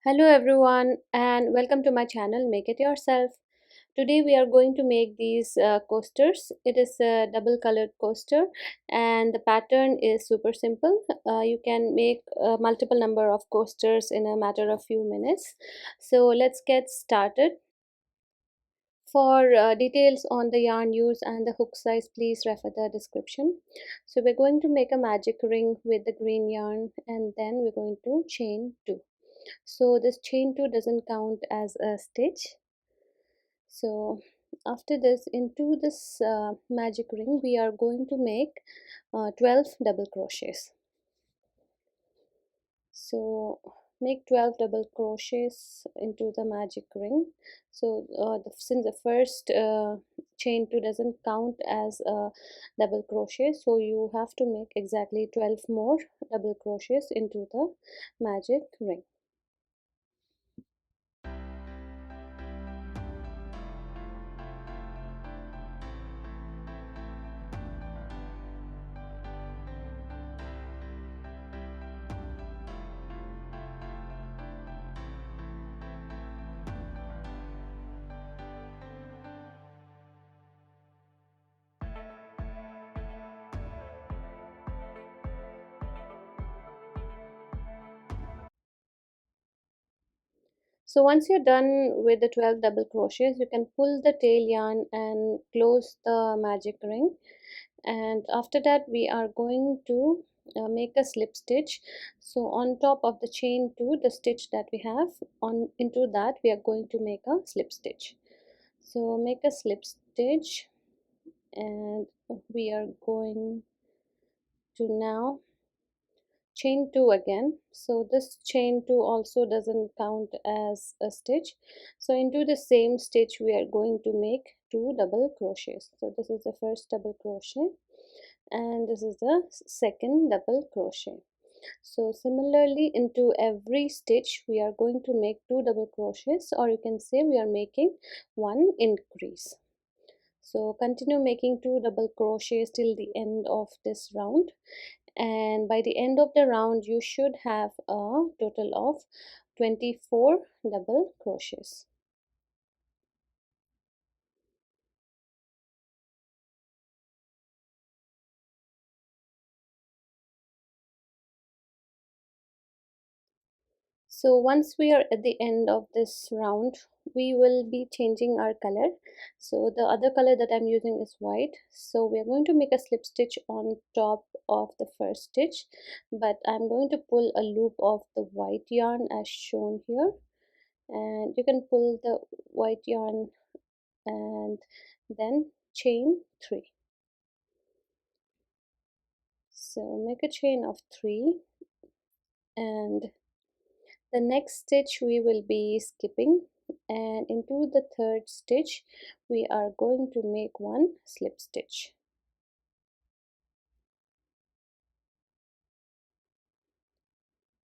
Hello everyone and welcome to my channel Make It Yourself. Today we are going to make these coasters. It is a double colored coaster and the pattern is super simple. You can make a multiple number of coasters in a matter of few minutes. So let's get started. For details on the yarn use and the hook size, please refer the description. So we're going to make a magic ring with the green yarn and then we're going to chain 2. So this chain 2 doesn't count as a stitch. So after this, into this magic ring we are going to make 12 double crochets. So make 12 double crochets into the magic ring. So since the first chain 2 doesn't count as a double crochet, so you have to make exactly 12 more double crochets into the magic ring. So once you're done with the 12 double crochets, you can pull the tail yarn and close the magic ring. And after that we are going to make a slip stitch. So on top of the chain 2, the stitch that we have, on into that we are going to make a slip stitch. So make a slip stitch and we are going to now chain 2 again. So this chain 2 also doesn't count as a stitch. So into the same stitch we are going to make 2 double crochets. So this is the first double crochet and this is the second double crochet. So similarly into every stitch we are going to make 2 double crochets, or you can say we are making one increase. So continue making 2 double crochets till the end of this round, and by the end of the round you should have a total of 24 double crochets. So once we are at the end of this round, we will be changing our color. So the other color that I'm using is white. So we are going to make a slip stitch on top of the first stitch, but I'm going to pull a loop of the white yarn as shown here, and you can pull the white yarn and then chain 3. So make a chain of 3, and the next stitch we will be skipping, and into the third stitch we are going to make one slip stitch.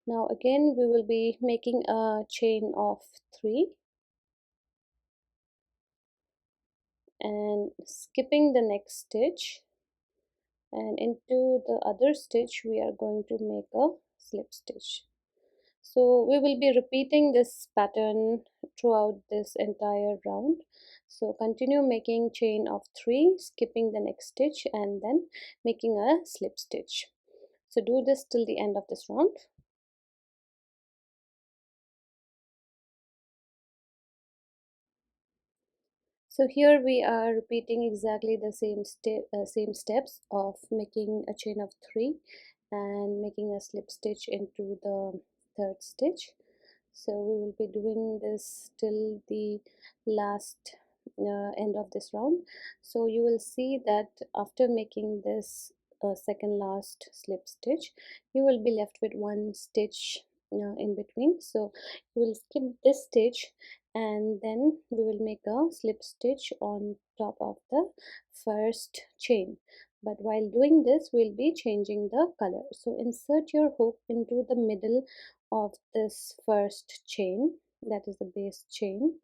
Now again we will be making a chain of 3 and skipping the next stitch, and into the other stitch we are going to make a slip stitch. So we will be repeating this pattern throughout this entire round. So continue making chain of 3, skipping the next stitch and then making a slip stitch. So do this till the end of this round. So here we are repeating exactly the same steps of making a chain of 3 and making a slip stitch into the third stitch. So we will be doing this till the last end of this round. So you will see that after making this second last slip stitch, you will be left with one stitch in between. So you will skip this stitch and then we will make a slip stitch on top of the first chain. But while doing this we'll be changing the color. So insert your hook into the middle of this first chain, that is the base chain,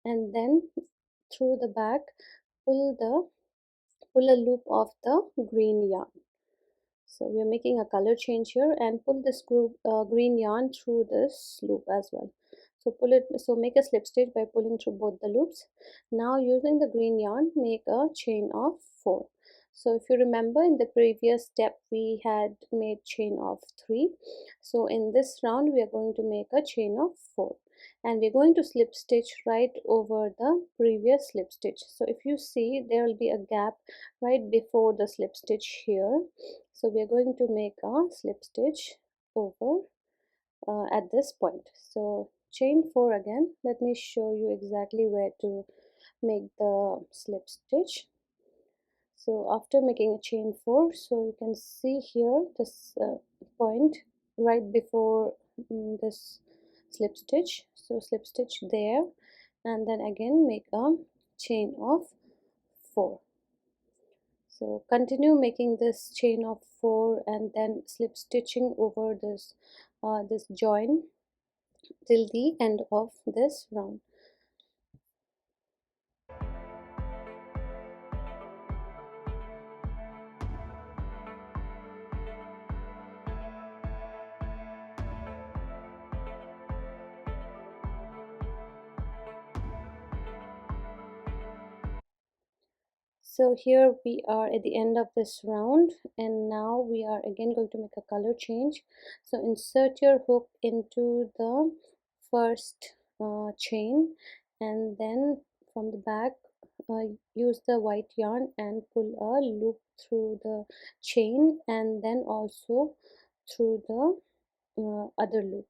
and then through the back pull a loop of the green yarn. So we are making a color change here, and pull this green yarn through this loop as well. So make a slip stitch by pulling through both the loops. Now using the green yarn, make a chain of 4. So if you remember, in the previous step we had made chain of 3. So in this round we are going to make a chain of 4, and we're going to slip stitch right over the previous slip stitch. So if you see, there will be a gap right before the slip stitch here. So we are going to make a slip stitch over at this point. So chain 4 again. Let me show you exactly where to make the slip stitch. So after making a chain 4, so you can see here this point right before this slip stitch. So slip stitch there, and then again make a chain of 4. So continue making this chain of 4 and then slip stitching over this join till the end of this round. So here we are at the end of this round, and now we are again going to make a color change. So insert your hook into the first chain, and then from the back use the white yarn and pull a loop through the chain, and then also through the other loop.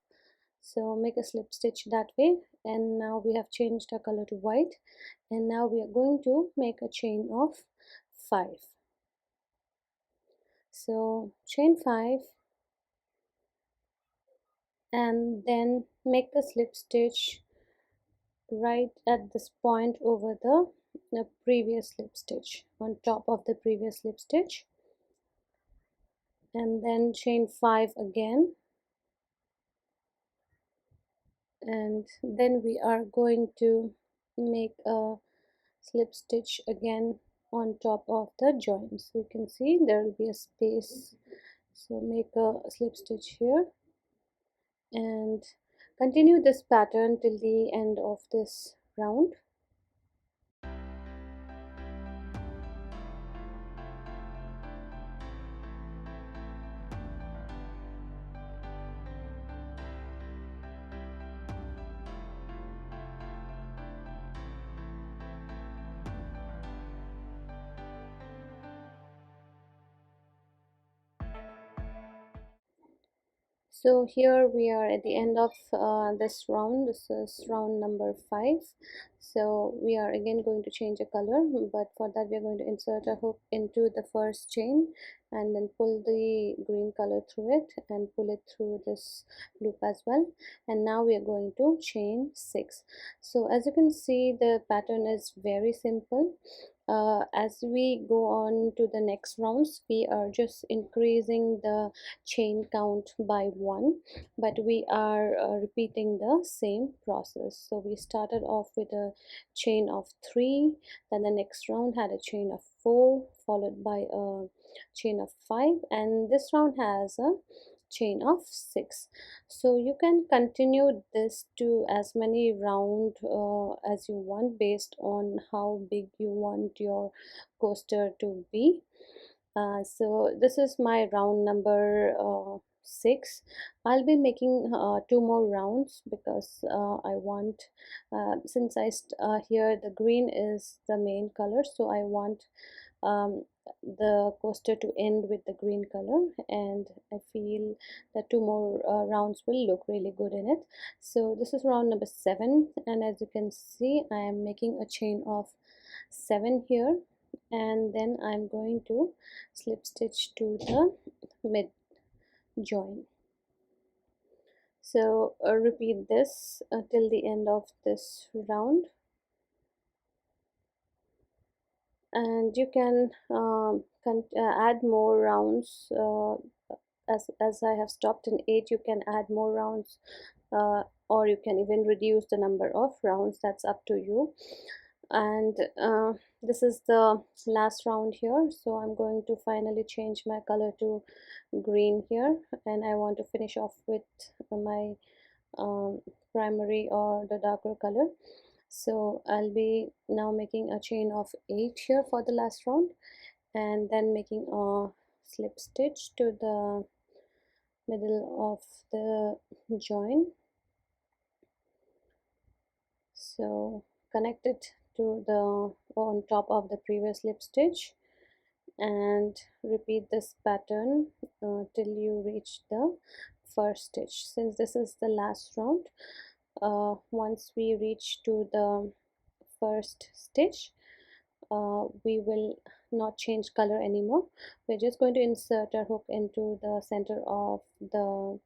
So make a slip stitch that way, and now we have changed our color to white, and now we are going to make a chain of 5. So chain 5, and then make a slip stitch right at this point over the previous slip stitch, on top of the previous slip stitch, and then chain 5 again, and then we are going to make a slip stitch again on top of the join. So you can see there will be a space, so make a slip stitch here and continue this pattern till the end of this round. So here we are at the end of this round. This is round number 5. So we are again going to change a color, but for that we are going to insert a hook into the first chain and then pull the green color through it and pull it through this loop as well. And now we are going to chain 6. So as you can see, the pattern is very simple. As we go on to the next rounds, we are just increasing the chain count by 1, but we are repeating the same process. So we started off with a chain of 3, then the next round had a chain of 4 followed by a chain of 5, and this round has a chain of 6. So you can continue this to as many round as you want, based on how big you want your coaster to be. So this is my round number 6. I'll be making 2 more rounds because I want, since here the green is the main color, so I want um, the coaster to end with the green color, and I feel that 2 more rounds will look really good in it. So this is round number 7, and as you can see, I am making a chain of 7 here, and then I'm going to slip stitch to the mid join. So repeat this till the end of this round, and you can add more rounds. As I have stopped in 8, you can add more rounds, or you can even reduce the number of rounds. That's up to you. And this is the last round here, so I'm going to finally change my color to green here, and I want to finish off with my primary or the darker color. So I'll be now making a chain of 8 here for the last round, and then making a slip stitch to the middle of the join. So connect it to the on top of the previous slip stitch, and repeat this pattern till you reach the first stitch. Since this is the last round, once we reach to the first stitch, we will not change color anymore. We're just going to insert our hook into the center of the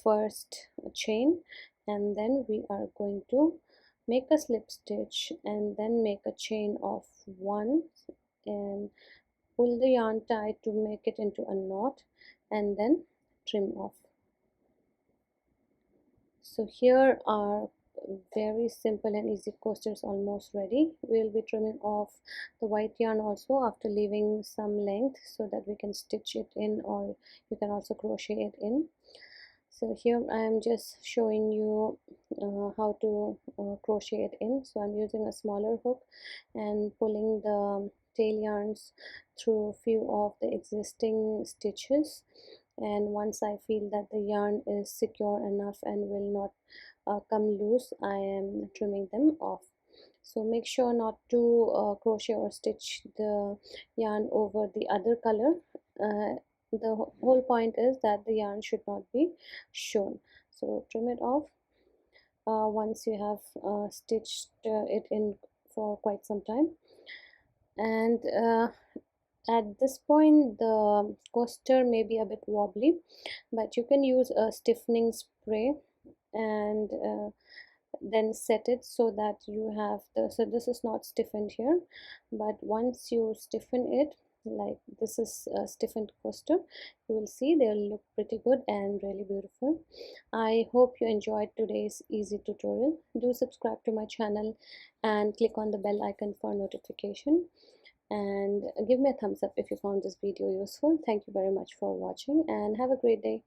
first chain, and then we are going to make a slip stitch and then make a chain of 1 and pull the yarn tight to make it into a knot, and then trim off. So here are very simple and easy coasters almost ready. We'll be trimming off the white yarn also after leaving some length so that we can stitch it in, or you can also crochet it in. So here I am just showing you how to crochet it in. So I'm using a smaller hook and pulling the tail yarns through a few of the existing stitches, and once I feel that the yarn is secure enough and will not come loose, I am trimming them off. So make sure not to crochet or stitch the yarn over the other color. The whole point is that the yarn should not be shown. So trim it off once you have stitched it in for quite some time. And at this point the coaster may be a bit wobbly, but you can use a stiffening spray and then set it so that you have the, so this is not stiffened here, but once you stiffen it, like this is a stiffened coaster, you will see they'll look pretty good and really beautiful. I hope you enjoyed today's easy tutorial. Do subscribe to my channel and click on the bell icon for notification, and give me a thumbs up if you found this video useful. Thank you very much for watching, and have a great day.